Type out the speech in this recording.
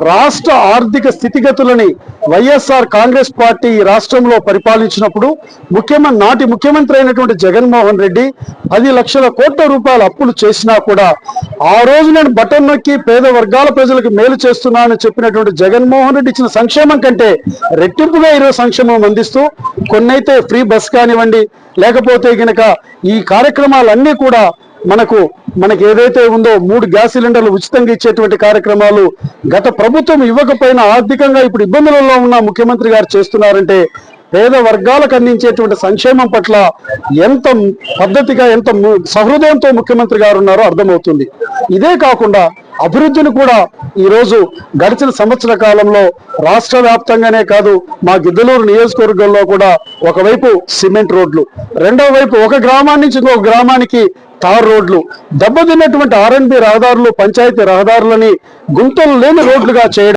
రాష్ట్ర ఆర్థిక స్థితిగతులని వైఎస్ఆర్ కాంగ్రెస్ పార్టీ రాష్ట్రంలో పరిపాలించినప్పుడు నాటి ముఖ్యమంత్రి అయినటువంటి జగన్మోహన్ రెడ్డి 10 లక్షల కోట్ల రూపాయల అప్పులు చేసినా కూడా ఆ రోజు నేను బటన్ నొక్కి పేద వర్గాల ప్రజలకు మేలు చేస్తున్నానని చెప్పినటువంటి జగన్మోహన్ రెడ్డి ఇచ్చిన సంక్షేమం కంటే రెట్టింపుగా ఈరోజు సంక్షేమం అందిస్తూ కొన్నైతే ఫ్రీ బస్ కానివ్వండి, లేకపోతే గనక ఈ కార్యక్రమాలన్నీ కూడా మనకి ఏదైతే ఉందో 3 గ్యాస్ సిలిండర్లు ఉచితంగా ఇచ్చేటువంటి కార్యక్రమాలు గత ప్రభుత్వం ఇవ్వకపోయినా ఆర్థికంగా ఇప్పుడు ఇబ్బందులలో ఉన్న ముఖ్యమంత్రి గారు చేస్తున్నారంటే పేద వర్గాలకు అందించేటువంటి సంక్షేమం పట్ల ఎంత పద్ధతిగా ఎంత సహృదయంతో ముఖ్యమంత్రి గారు ఉన్నారో అర్థమవుతుంది. ఇదే కాకుండా అభివృద్ధిని కూడా ఈరోజు గడిచిన సంవత్సర కాలంలో రాష్ట్ర వ్యాప్తంగానే కాదు మా గిద్దలూరు నియోజకవర్గంలో కూడా ఒకవైపు సిమెంట్ రోడ్లు, రెండో వైపు ఒక గ్రామాన్ని నుంచి ఇంకొక గ్రామానికి తార్ రోడ్లు, దెబ్బతిన్నటువంటి R&B రహదారులు, పంచాయతీ రహదారులని గుంతలు లేని రోడ్లుగా చేయడం.